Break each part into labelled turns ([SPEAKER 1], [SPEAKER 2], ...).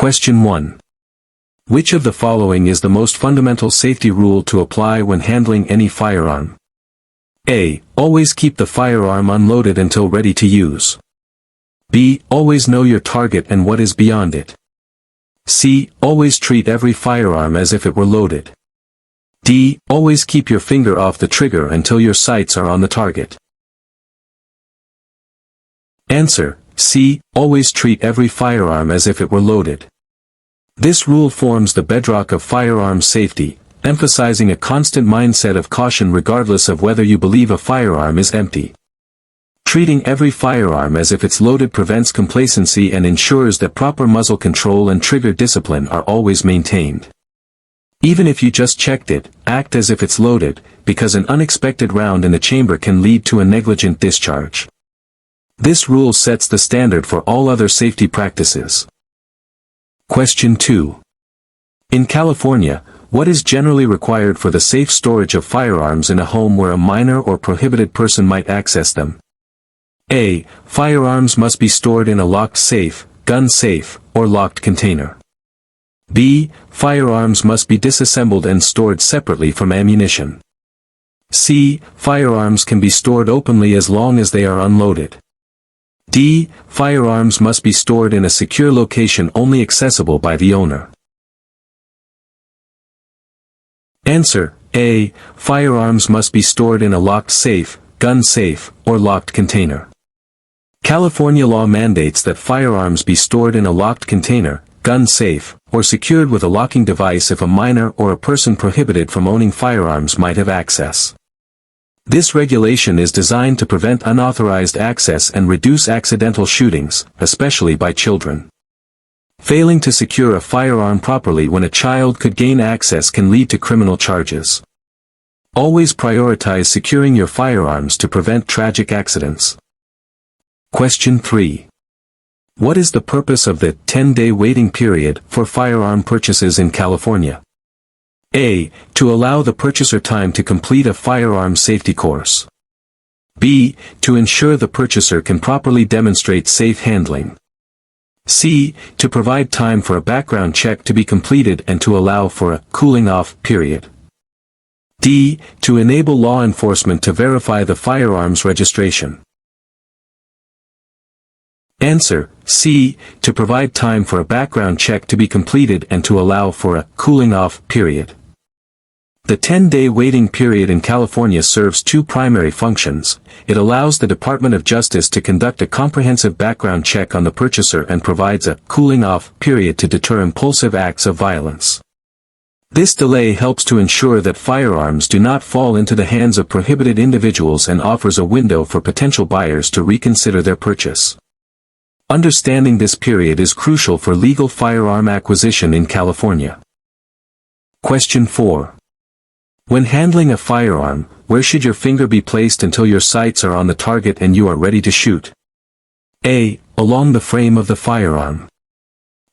[SPEAKER 1] Question 1. Which of the following is the most fundamental safety rule to apply when handling any firearm? A. Always keep the firearm unloaded until ready to use. B. Always know your target and what is beyond it. C. Always treat every firearm as if it were loaded. D. Always keep your finger off the trigger until your sights are on the target. Answer: C. Always treat every firearm as if it were loaded. This rule forms the bedrock of firearm safety, emphasizing a constant mindset of caution regardless of whether you believe a firearm is empty. Treating every firearm as if it's loaded prevents complacency and ensures that proper muzzle control and trigger discipline are always maintained. Even if you just checked it, act as if it's loaded, because an unexpected round in the chamber can lead to a negligent discharge. This rule sets the standard for all other safety practices. Question 2. In California, what is generally required for the safe storage of firearms in a home where a minor or prohibited person might access them? A. Firearms must be stored in a locked safe, gun safe, or locked container. B. Firearms must be disassembled and stored separately from ammunition. C. Firearms can be stored openly as long as they are unloaded. D. Firearms must be stored in a secure location only accessible by the owner. Answer: A. Firearms must be stored in a locked safe, gun safe, or locked container. California law mandates that firearms be stored in a locked container, gun safe, or secured with a locking device if a minor or a person prohibited from owning firearms might have access. This regulation is designed to prevent unauthorized access and reduce accidental shootings, especially by children. Failing to secure a firearm properly when a child could gain access can lead to criminal charges. Always prioritize securing your firearms to prevent tragic accidents. Question 3. What is the purpose of the 10-day waiting period for firearm purchases in California? A. To allow the purchaser time to complete a firearm safety course. B. To ensure the purchaser can properly demonstrate safe handling. C. To provide time for a background check to be completed and to allow for a cooling-off period. D. To enable law enforcement to verify the firearm's registration. Answer: C. To provide time for a background check to be completed and to allow for a cooling-off period. The 10-day waiting period in California serves two primary functions. It allows the Department of Justice to conduct a comprehensive background check on the purchaser and provides a cooling-off period to deter impulsive acts of violence. This delay helps to ensure that firearms do not fall into the hands of prohibited individuals and offers a window for potential buyers to reconsider their purchase. Understanding this period is crucial for legal firearm acquisition in California. Question 4. When handling a firearm, where should your finger be placed until your sights are on the target and you are ready to shoot? A. Along the frame of the firearm.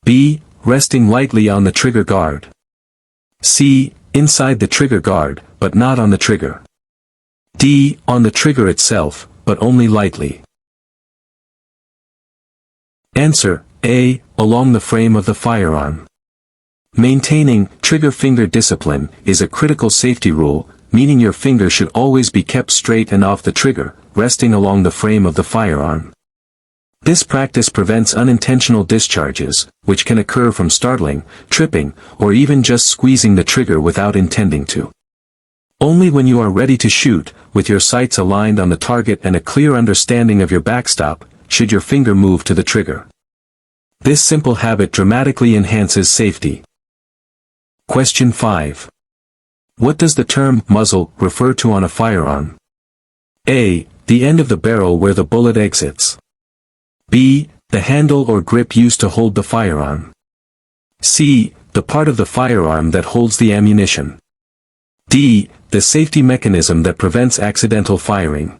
[SPEAKER 1] B. Resting lightly on the trigger guard. C. Inside the trigger guard, but not on the trigger. D. On the trigger itself, but only lightly. Answer: A. Along the frame of the firearm. Maintaining trigger finger discipline is a critical safety rule, meaning your finger should always be kept straight and off the trigger, resting along the frame of the firearm. This practice prevents unintentional discharges, which can occur from startling, tripping, or even just squeezing the trigger without intending to. Only when you are ready to shoot, with your sights aligned on the target and a clear understanding of your backstop, should your finger move to the trigger. This simple habit dramatically enhances safety. Question 5. What does the term muzzle refer to on a firearm? A. The end of the barrel where the bullet exits. B. The handle or grip used to hold the firearm. C. The part of the firearm that holds the ammunition. D. The safety mechanism that prevents accidental firing.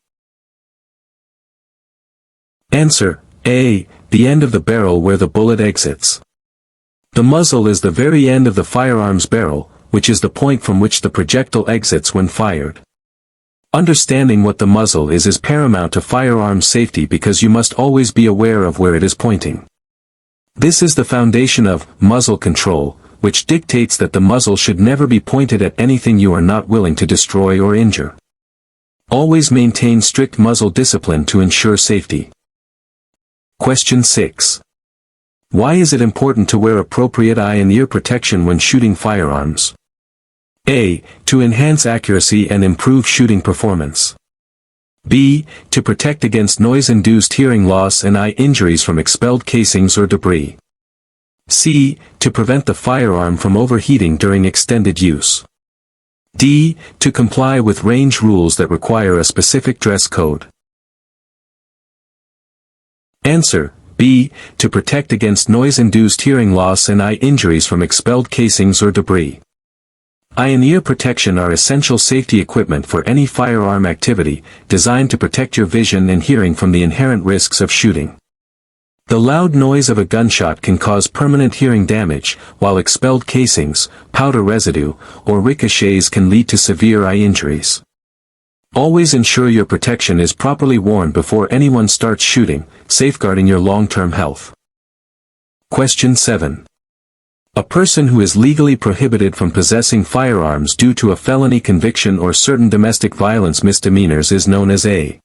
[SPEAKER 1] Answer: A. The end of the barrel where the bullet exits. The muzzle is the very end of the firearm's barrel, which is the point from which the projectile exits when fired. Understanding what the muzzle is paramount to firearm safety because you must always be aware of where it is pointing. This is the foundation of muzzle control, which dictates that the muzzle should never be pointed at anything you are not willing to destroy or injure. Always maintain strict muzzle discipline to ensure safety. Question 6. Why is it important to wear appropriate eye and ear protection when shooting firearms? A. To enhance accuracy and improve shooting performance. B. To protect against noise-induced hearing loss and eye injuries from expelled casings or debris. C. To prevent the firearm from overheating during extended use. D. To comply with range rules that require a specific dress code. Answer: B. To protect against noise-induced hearing loss and eye injuries from expelled casings or debris. Eye and ear protection are essential safety equipment for any firearm activity, designed to protect your vision and hearing from the inherent risks of shooting. The loud noise of a gunshot can cause permanent hearing damage, while expelled casings, powder residue, or ricochets can lead to severe eye injuries. Always ensure your protection is properly worn before anyone starts shooting, safeguarding your long-term health. Question 7. A person who is legally prohibited from possessing firearms due to a felony conviction or certain domestic violence misdemeanors is known as A.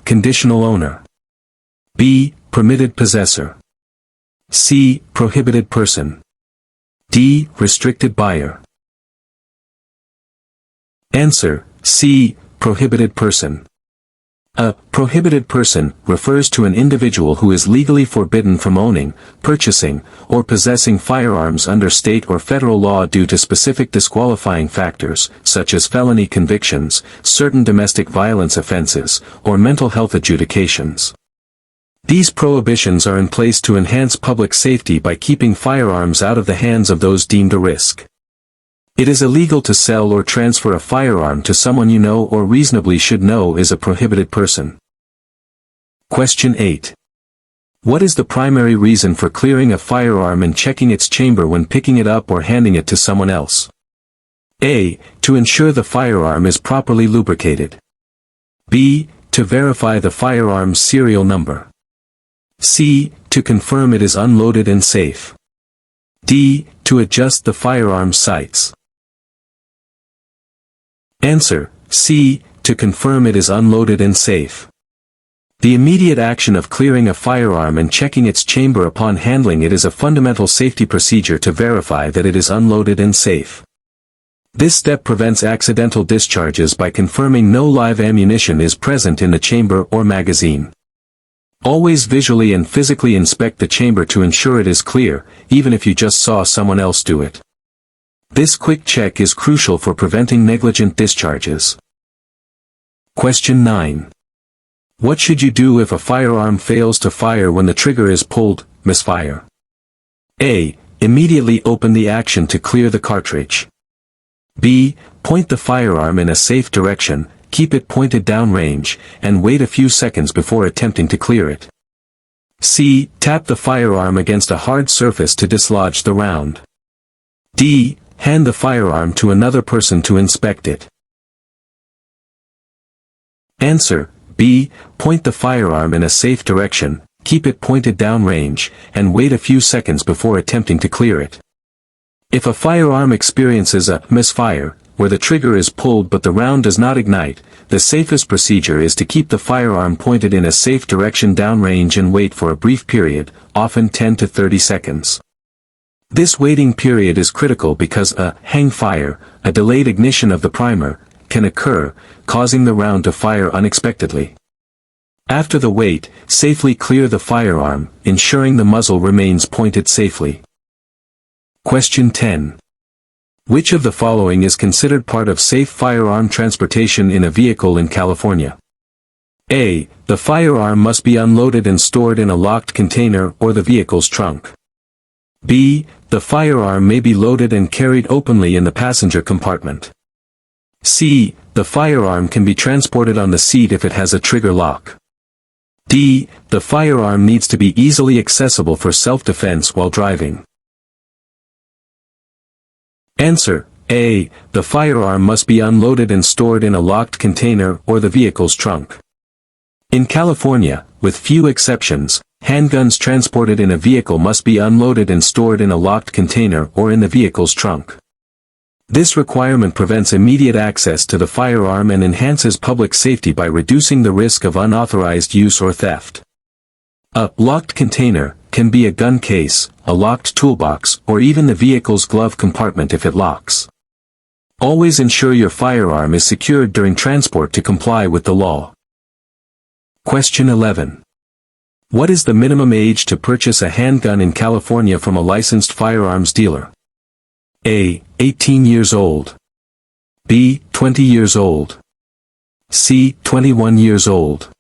[SPEAKER 1] Conditional owner. B. Permitted possessor. C. Prohibited person. D. Restricted buyer. Answer: C. Prohibited person. A prohibited person refers to an individual who is legally forbidden from owning, purchasing, or possessing firearms under state or federal law due to specific disqualifying factors, such as felony convictions, certain domestic violence offenses, or mental health adjudications. These prohibitions are in place to enhance public safety by keeping firearms out of the hands of those deemed a risk. It is illegal to sell or transfer a firearm to someone you know or reasonably should know is a prohibited person. Question 8. What is the primary reason for clearing a firearm and checking its chamber when picking it up or handing it to someone else? A. To ensure the firearm is properly lubricated. B. To verify the firearm's serial number. C. To confirm it is unloaded and safe. D. To adjust the firearm's sights. Answer: C. To confirm it is unloaded and safe. The immediate action of clearing a firearm and checking its chamber upon handling it is a fundamental safety procedure to verify that it is unloaded and safe. This step prevents accidental discharges by confirming no live ammunition is present in the chamber or magazine. Always visually and physically inspect the chamber to ensure it is clear, even if you just saw someone else do it. This quick check is crucial for preventing negligent discharges. Question 9. What should you do if a firearm fails to fire when the trigger is pulled, misfire? A. Immediately open the action to clear the cartridge. B. Point the firearm in a safe direction, keep it pointed downrange, and wait a few seconds before attempting to clear it. C. Tap the firearm against a hard surface to dislodge the round. D. Hand the firearm to another person to inspect it. Answer: B. Point the firearm in a safe direction, keep it pointed downrange, and wait a few seconds before attempting to clear it. If a firearm experiences a misfire, where the trigger is pulled but the round does not ignite, the safest procedure is to keep the firearm pointed in a safe direction downrange and wait for a brief period, often 10 to 30 seconds. This waiting period is critical because a hang fire, a delayed ignition of the primer, can occur, causing the round to fire unexpectedly. After the wait, safely clear the firearm, ensuring the muzzle remains pointed safely. Question 10. Which of the following is considered part of safe firearm transportation in a vehicle in California? A. The firearm must be unloaded and stored in a locked container or the vehicle's trunk. B. The firearm may be loaded and carried openly in the passenger compartment. C. The firearm can be transported on the seat if it has a trigger lock. D. The firearm needs to be easily accessible for self-defense while driving. Answer: A. The firearm must be unloaded and stored in a locked container or the vehicle's trunk. In California, with few exceptions, Handguns transported in a vehicle must be unloaded and stored in a locked container or in the vehicle's trunk. This requirement prevents immediate access to the firearm and enhances public safety by reducing the risk of unauthorized use or theft. A locked container can be a gun case, a locked toolbox, or even the vehicle's glove compartment if it locks. Always ensure your firearm is secured during transport to comply with the law. Question 11. What is the minimum age to purchase a handgun in California from a licensed firearms dealer? A. 18 years old. B. 20 years old. C. 21 years old.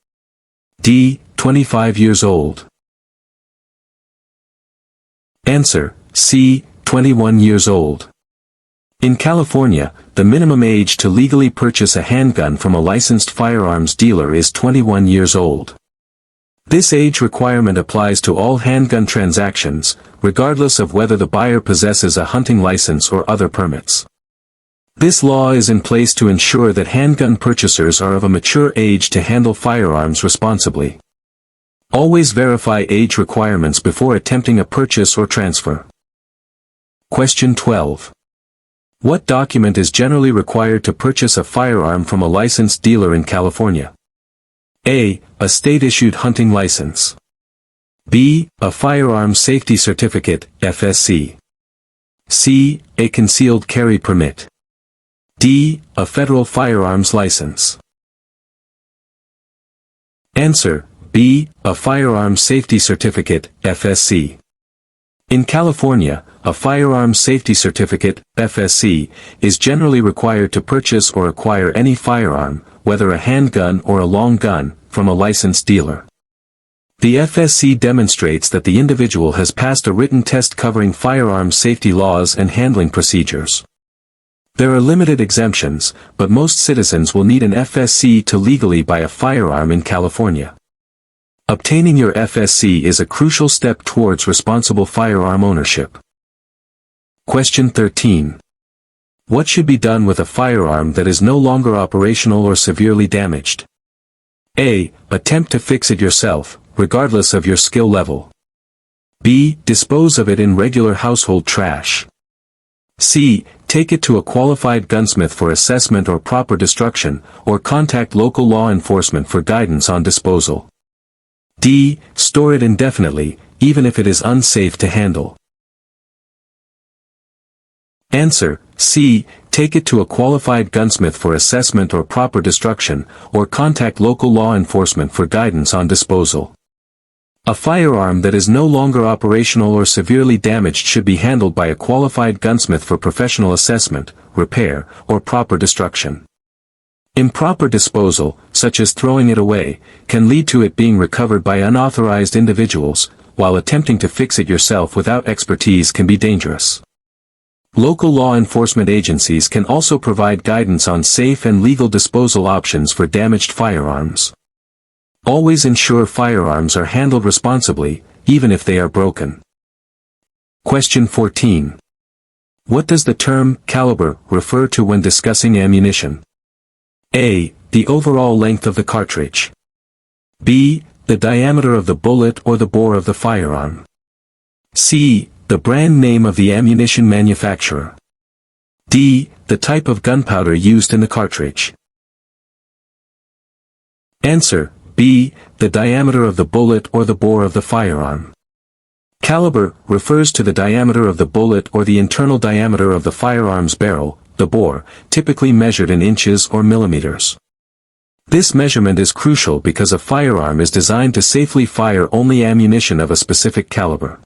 [SPEAKER 1] D. 25 years old. Answer: C. 21 years old. In California, the minimum age to legally purchase a handgun from a licensed firearms dealer is 21 years old. This age requirement applies to all handgun transactions, regardless of whether the buyer possesses a hunting license or other permits. This law is in place to ensure that handgun purchasers are of a mature age to handle firearms responsibly. Always verify age requirements before attempting a purchase or transfer. Question 12. What document is generally required to purchase a firearm from a licensed dealer in California? A. A state-issued hunting license. B. A firearm safety certificate, FSC. C. A concealed carry permit. D. A federal firearms license. Answer: B. A firearm safety certificate, FSC. In California, a firearm safety certificate, FSC, is generally required to purchase or acquire any firearm, whether a handgun or a long gun, from a licensed dealer. The FSC demonstrates that the individual has passed a written test covering firearm safety laws and handling procedures. There are limited exemptions, but most citizens will need an FSC to legally buy a firearm in California. Obtaining your FSC is a crucial step towards responsible firearm ownership. Question 13. What should be done with a firearm that is no longer operational or severely damaged? A. Attempt to fix it yourself, regardless of your skill level. B. Dispose of it in regular household trash. C. Take it to a qualified gunsmith for assessment or proper destruction, or contact local law enforcement for guidance on disposal. D. Store it indefinitely, even if it is unsafe to handle. Answer: C. Take it to a qualified gunsmith for assessment or proper destruction, or contact local law enforcement for guidance on disposal. A firearm that is no longer operational or severely damaged should be handled by a qualified gunsmith for professional assessment, repair, or proper destruction. Improper disposal, such as throwing it away, can lead to it being recovered by unauthorized individuals, while attempting to fix it yourself without expertise can be dangerous. Local law enforcement agencies can also provide guidance on safe and legal disposal options for damaged firearms. Always ensure firearms are handled responsibly, even if they are broken. Question 14. What does the term caliber refer to when discussing ammunition? A. The overall length of the cartridge. B. The diameter of the bullet or the bore of the firearm. C. The brand name of the ammunition manufacturer. D. The type of gunpowder used in the cartridge. Answer: B. The diameter of the bullet or the bore of the firearm. Caliber refers to the diameter of the bullet or the internal diameter of the firearm's barrel, the bore, typically measured in inches or millimeters. This measurement is crucial because a firearm is designed to safely fire only ammunition of a specific caliber.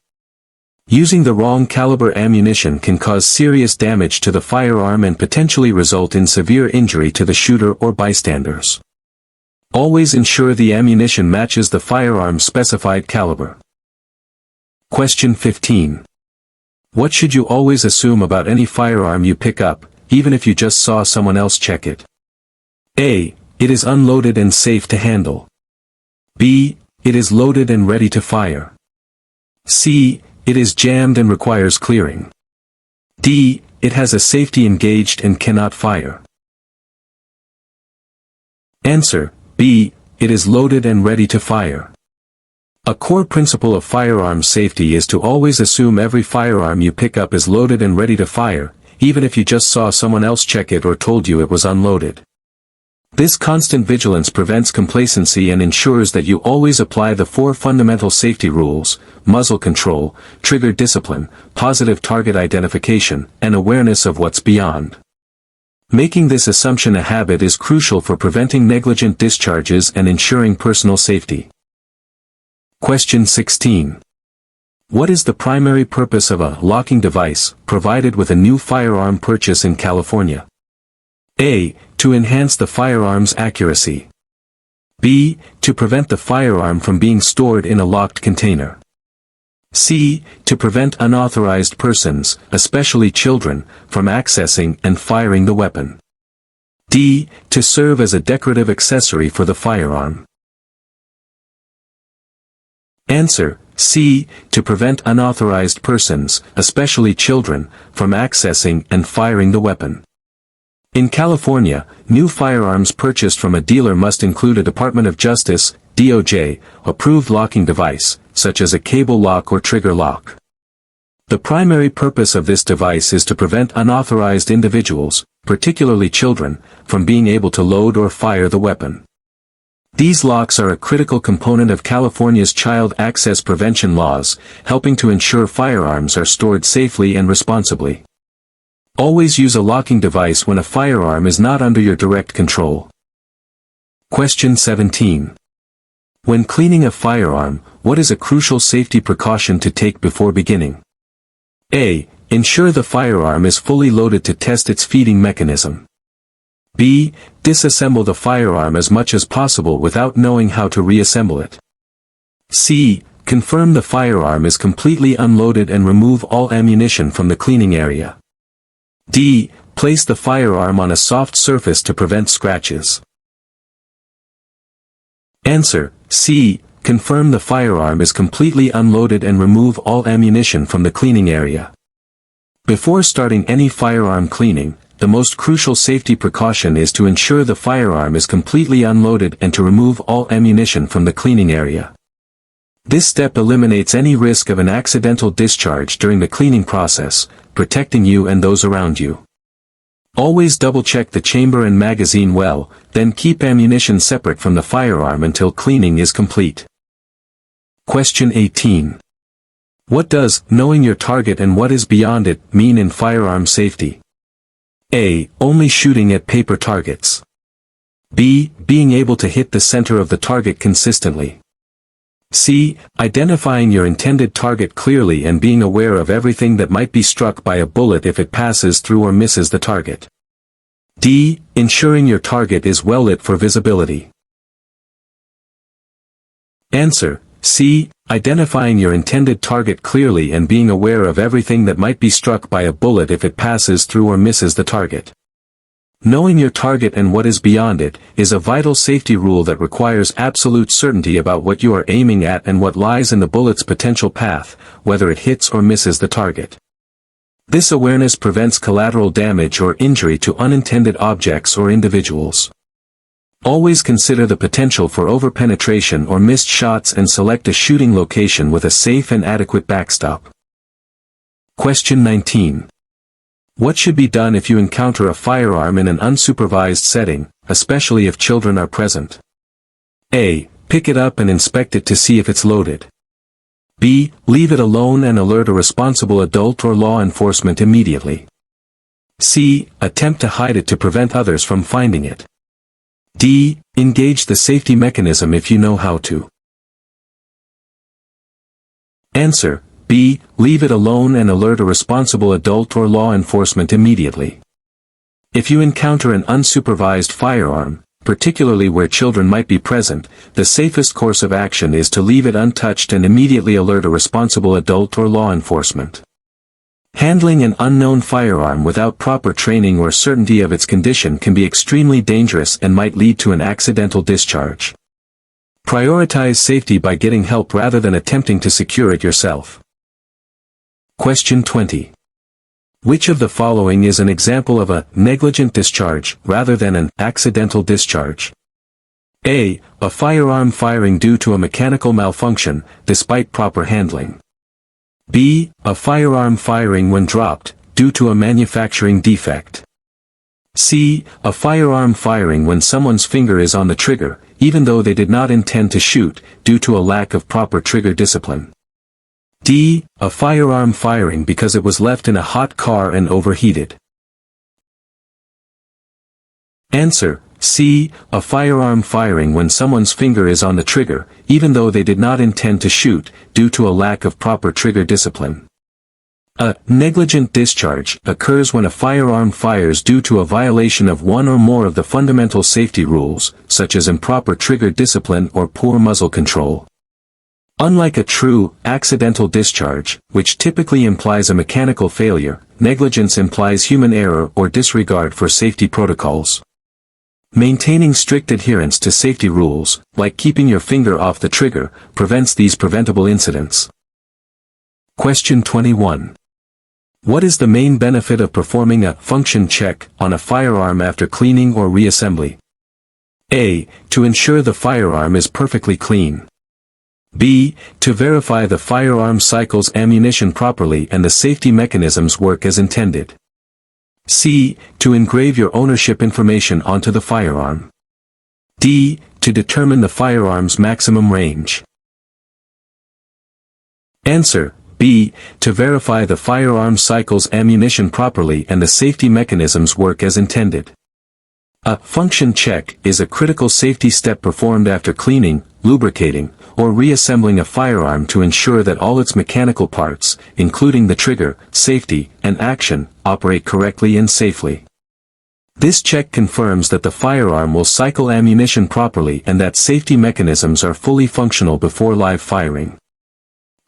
[SPEAKER 1] Using the wrong caliber ammunition can cause serious damage to the firearm and potentially result in severe injury to the shooter or bystanders. Always ensure the ammunition matches the firearm's specified caliber. Question 15. What should you always assume about any firearm you pick up, even if you just saw someone else check it? A. It is unloaded and safe to handle. B. It is loaded and ready to fire. C. It is jammed and requires clearing. D. It has a safety engaged and cannot fire. Answer: B. It is loaded and ready to fire. A core principle of firearm safety is to always assume every firearm you pick up is loaded and ready to fire, even if you just saw someone else check it or told you it was unloaded. This constant vigilance prevents complacency and ensures that you always apply the 4 fundamental safety rules: muzzle control, trigger discipline, positive target identification, and awareness of what's beyond. Making this assumption a habit is crucial for preventing negligent discharges and ensuring personal safety. Question 16. What is the primary purpose of a locking device provided with a new firearm purchase in California? A. To enhance the firearm's accuracy. B. To prevent the firearm from being stored in a locked container. C. To prevent unauthorized persons, especially children, from accessing and firing the weapon. D. To serve as a decorative accessory for the firearm. Answer: C. To prevent unauthorized persons, especially children, from accessing and firing the weapon. In California, new firearms purchased from a dealer must include a Department of Justice, DOJ, approved locking device, such as a cable lock or trigger lock. The primary purpose of this device is to prevent unauthorized individuals, particularly children, from being able to load or fire the weapon. These locks are a critical component of California's child access prevention laws, helping to ensure firearms are stored safely and responsibly. Always use a locking device when a firearm is not under your direct control. Question 17. When cleaning a firearm, what is a crucial safety precaution to take before beginning? A. Ensure the firearm is fully loaded to test its feeding mechanism. B. Disassemble the firearm as much as possible without knowing how to reassemble it. C. Confirm the firearm is completely unloaded and remove all ammunition from the cleaning area. D. Place the firearm on a soft surface to prevent scratches. Answer: C. Confirm the firearm is completely unloaded and remove all ammunition from the cleaning area. Before starting any firearm cleaning, the most crucial safety precaution is to ensure the firearm is completely unloaded and to remove all ammunition from the cleaning area. This step eliminates any risk of an accidental discharge during the cleaning process, protecting you and those around you. Always double-check the chamber and magazine well, then keep ammunition separate from the firearm until cleaning is complete. Question 18. What does knowing your target and what is beyond it mean in firearm safety? A. Only shooting at paper targets. B. Being able to hit the center of the target consistently. C. Identifying your intended target clearly and being aware of everything that might be struck by a bullet if it passes through or misses the target. D. Ensuring your target is well lit for visibility. Answer: C. Identifying your intended target clearly and being aware of everything that might be struck by a bullet if it passes through or misses the target. Knowing your target and what is beyond it is a vital safety rule that requires absolute certainty about what you are aiming at and what lies in the bullet's potential path, whether it hits or misses the target. This awareness prevents collateral damage or injury to unintended objects or individuals. Always consider the potential for overpenetration or missed shots and select a shooting location with a safe and adequate backstop. Question 19. What should be done if you encounter a firearm in an unsupervised setting, especially if children are present? A. Pick it up and inspect it to see if it's loaded. B. Leave it alone and alert a responsible adult or law enforcement immediately. C. Attempt to hide it to prevent others from finding it. D. Engage the safety mechanism if you know how to. Answer: B. Leave it alone and alert a responsible adult or law enforcement immediately. If you encounter an unsupervised firearm, particularly where children might be present, the safest course of action is to leave it untouched and immediately alert a responsible adult or law enforcement. Handling an unknown firearm without proper training or certainty of its condition can be extremely dangerous and might lead to an accidental discharge. Prioritize safety by getting help rather than attempting to secure it yourself. Question 20. Which of the following is an example of a negligent discharge rather than an accidental discharge? A. A firearm firing due to a mechanical malfunction, despite proper handling. B. A firearm firing when dropped, due to a manufacturing defect. C. A firearm firing when someone's finger is on the trigger, even though they did not intend to shoot, due to a lack of proper trigger discipline. D. A firearm firing because it was left in a hot car and overheated. Answer: C. A firearm firing when someone's finger is on the trigger, even though they did not intend to shoot, due to a lack of proper trigger discipline. A negligent discharge occurs when a firearm fires due to a violation of one or more of the fundamental safety rules, such as improper trigger discipline or poor muzzle control. Unlike a true, accidental discharge, which typically implies a mechanical failure, negligence implies human error or disregard for safety protocols. Maintaining strict adherence to safety rules, like keeping your finger off the trigger, prevents these preventable incidents. Question 21. What is the main benefit of performing a function check on a firearm after cleaning or reassembly? A. To ensure the firearm is perfectly clean. B. To verify the firearm cycles ammunition properly and the safety mechanisms work as intended. C. To engrave your ownership information onto the firearm. D. To determine the firearm's maximum range. Answer: B. To verify the firearm cycles ammunition properly and the safety mechanisms work as intended. A function check is a critical safety step performed after cleaning, lubricating, or reassembling a firearm to ensure that all its mechanical parts, including the trigger, safety, and action, operate correctly and safely. This check confirms that the firearm will cycle ammunition properly and that safety mechanisms are fully functional before live firing.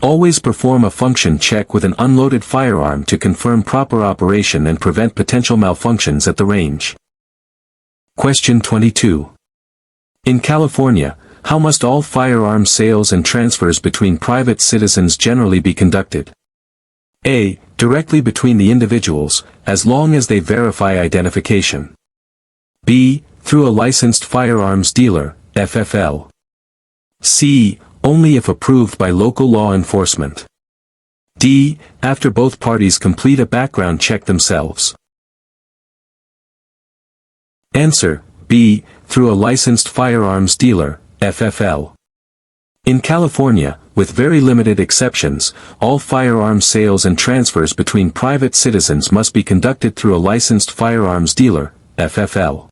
[SPEAKER 1] Always perform a function check with an unloaded firearm to confirm proper operation and prevent potential malfunctions at the range. Question 22. In California, how must all firearm sales and transfers between private citizens generally be conducted? A. Directly between the individuals, as long as they verify identification. B. Through a licensed firearms dealer, FFL. C. Only if approved by local law enforcement. D. After both parties complete a background check themselves. Answer: B. Through a licensed firearms dealer, FFL. In California, with very limited exceptions, all firearm sales and transfers between private citizens must be conducted through a licensed firearms dealer, FFL.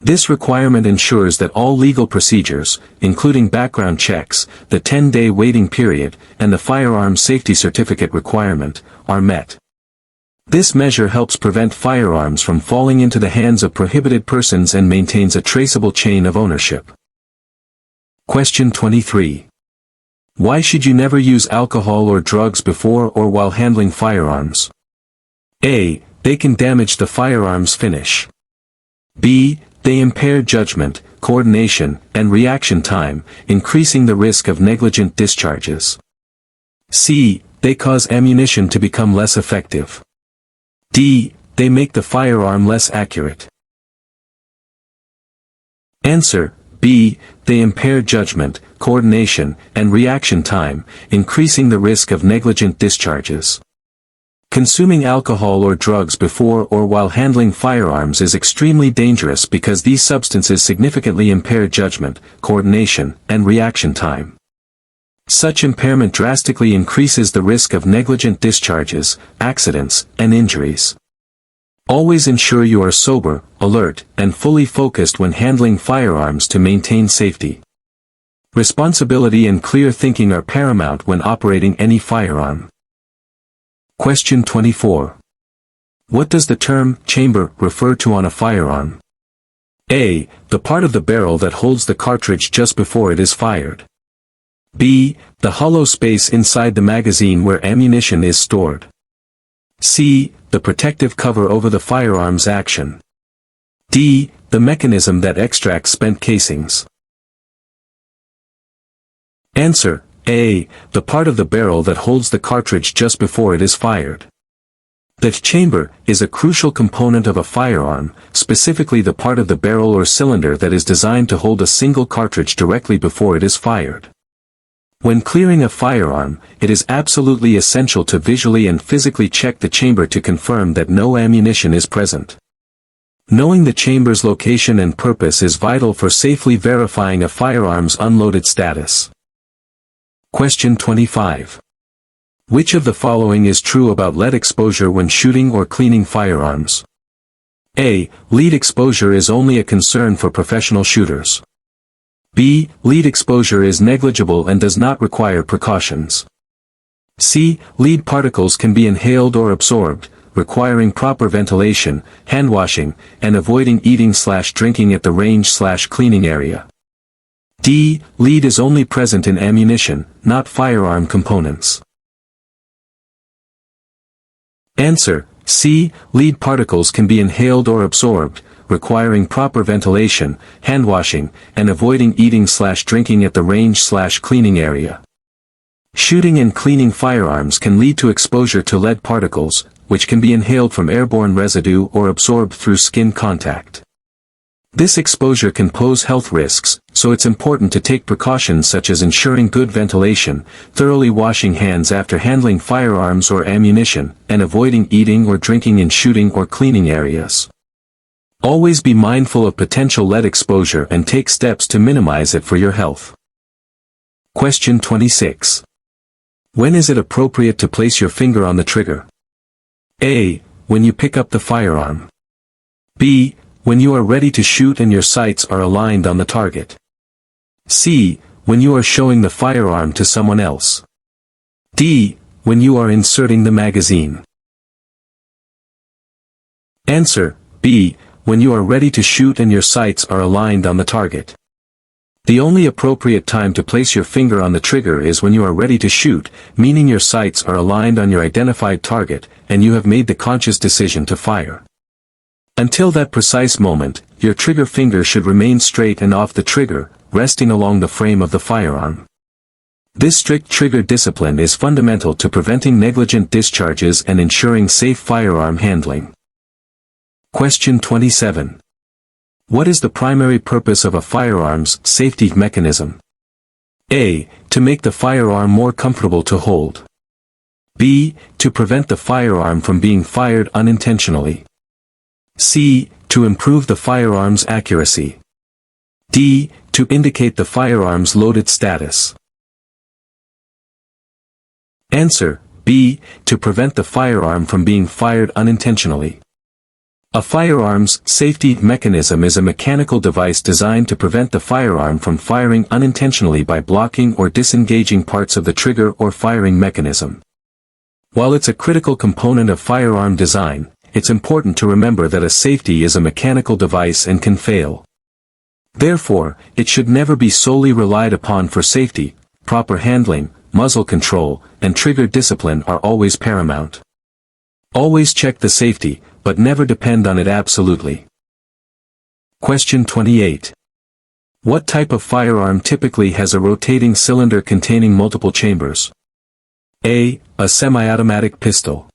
[SPEAKER 1] This requirement ensures that all legal procedures, including background checks, the 10-day waiting period, and the firearm safety certificate requirement, are met. This measure helps prevent firearms from falling into the hands of prohibited persons and maintains a traceable chain of ownership. Question 23. Why should you never use alcohol or drugs before or while handling firearms? A. They can damage the firearm's finish. B. They impair judgment, coordination, and reaction time, increasing the risk of negligent discharges. C. They cause ammunition to become less effective. D. They make the firearm less accurate. Answer: B. They impair judgment, coordination, and reaction time, increasing the risk of negligent discharges. Consuming alcohol or drugs before or while handling firearms is extremely dangerous because these substances significantly impair judgment, coordination, and reaction time. Such impairment drastically increases the risk of negligent discharges, accidents, and injuries. Always ensure you are sober, alert, and fully focused when handling firearms to maintain safety. Responsibility and clear thinking are paramount when operating any firearm. Question 24. What does the term chamber refer to on a firearm? A. The part of the barrel that holds the cartridge just before it is fired. B. The hollow space inside the magazine where ammunition is stored. C. The protective cover over the firearm's action. D. The mechanism that extracts spent casings. Answer: A. The part of the barrel that holds the cartridge just before it is fired. The chamber is a crucial component of a firearm, specifically the part of the barrel or cylinder that is designed to hold a single cartridge directly before it is fired. When clearing a firearm, it is absolutely essential to visually and physically check the chamber to confirm that no ammunition is present. Knowing the chamber's location and purpose is vital for safely verifying a firearm's unloaded status. Question 25. Which of the following is true about lead exposure when shooting or cleaning firearms? A. Lead exposure is only a concern for professional shooters. B. Lead exposure is negligible and does not require precautions. C. Lead particles can be inhaled or absorbed, requiring proper ventilation, hand washing, and avoiding eating/drinking at the range/cleaning area. D. Lead is only present in ammunition, not firearm components. Answer: C. Lead particles can be inhaled or absorbed, requiring proper ventilation, hand washing, and avoiding eating/drinking at the range/cleaning area. Shooting and cleaning firearms can lead to exposure to lead particles, which can be inhaled from airborne residue or absorbed through skin contact. This exposure can pose health risks, so it's important to take precautions such as ensuring good ventilation, thoroughly washing hands after handling firearms or ammunition, and avoiding eating or drinking in shooting or cleaning areas. Always be mindful of potential lead exposure and take steps to minimize it for your health. Question 26. When is it appropriate to place your finger on the trigger? A. When you pick up the firearm. B. When you are ready to shoot and your sights are aligned on the target. C. When you are showing the firearm to someone else. D. When you are inserting the magazine. Answer: B. When you are ready to shoot and your sights are aligned on the target. The only appropriate time to place your finger on the trigger is when you are ready to shoot, meaning your sights are aligned on your identified target, and you have made the conscious decision to fire. Until that precise moment, your trigger finger should remain straight and off the trigger, resting along the frame of the firearm. This strict trigger discipline is fundamental to preventing negligent discharges and ensuring safe firearm handling. Question 27. What is the primary purpose of a firearm's safety mechanism? A. To make the firearm more comfortable to hold. B. To prevent the firearm from being fired unintentionally. C. To improve the firearm's accuracy. D. To indicate the firearm's loaded status. Answer: B. To prevent the firearm from being fired unintentionally. A firearm's safety mechanism is a mechanical device designed to prevent the firearm from firing unintentionally by blocking or disengaging parts of the trigger or firing mechanism. While it's a critical component of firearm design, it's important to remember that a safety is a mechanical device and can fail. Therefore, it should never be solely relied upon for safety. Proper handling, muzzle control, and trigger discipline are always paramount. Always check the safety, but never depend on it absolutely. Question 28. What type of firearm typically has a rotating cylinder containing multiple chambers? A. A semi-automatic pistol.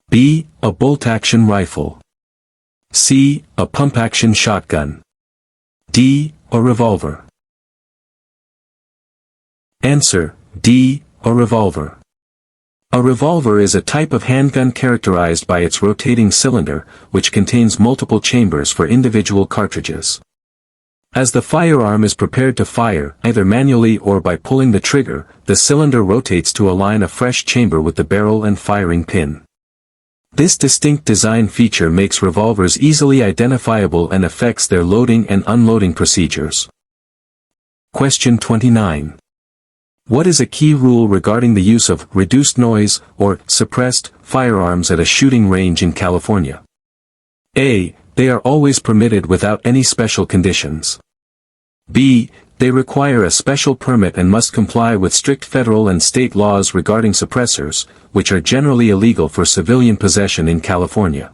[SPEAKER 1] B. A bolt-action rifle. C. A pump-action shotgun. D. A revolver. Answer: D. A revolver. A revolver is a type of handgun characterized by its rotating cylinder, which contains multiple chambers for individual cartridges. As the firearm is prepared to fire, either manually or by pulling the trigger, the cylinder rotates to align a fresh chamber with the barrel and firing pin. This distinct design feature makes revolvers easily identifiable and affects their loading and unloading procedures. Question 29. What is a key rule regarding the use of reduced noise or suppressed firearms at a shooting range in California? A. They are always permitted without any special conditions. B. They require a special permit and must comply with strict federal and state laws regarding suppressors, which are generally illegal for civilian possession in California.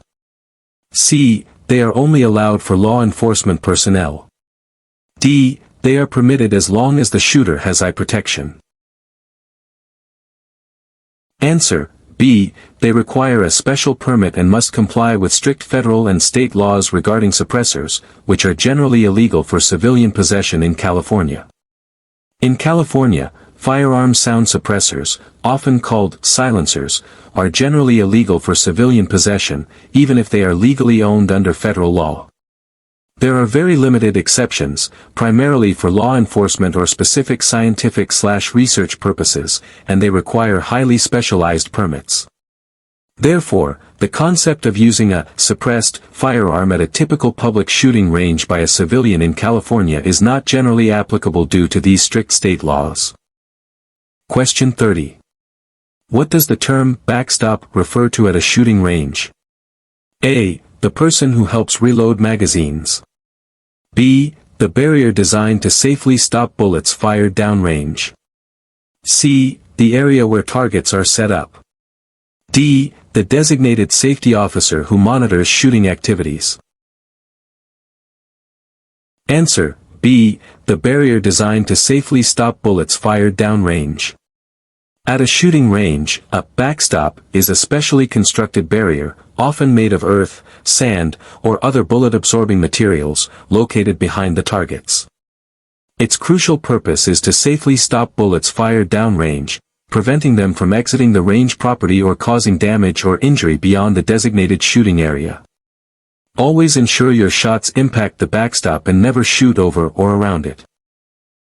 [SPEAKER 1] C. They are only allowed for law enforcement personnel. D. They are permitted as long as the shooter has eye protection. Answer: B. They require a special permit and must comply with strict federal and state laws regarding suppressors, which are generally illegal for civilian possession in California. In California, firearm sound suppressors, often called silencers, are generally illegal for civilian possession, even if they are legally owned under federal law. There are very limited exceptions, primarily for law enforcement or specific scientific/research purposes, and they require highly specialized permits. Therefore, the concept of using a suppressed firearm at a typical public shooting range by a civilian in California is not generally applicable due to these strict state laws. Question 30. What does the term backstop refer to at a shooting range? A. The person who helps reload magazines. B. The barrier designed to safely stop bullets fired downrange. C. The area where targets are set up. D. The designated safety officer who monitors shooting activities. Answer: B. The barrier designed to safely stop bullets fired downrange. At a shooting range, a backstop is a specially constructed barrier, often made of earth, sand, or other bullet-absorbing materials, located behind the targets. Its crucial purpose is to safely stop bullets fired downrange, preventing them from exiting the range property or causing damage or injury beyond the designated shooting area. Always ensure your shots impact the backstop and never shoot over or around it.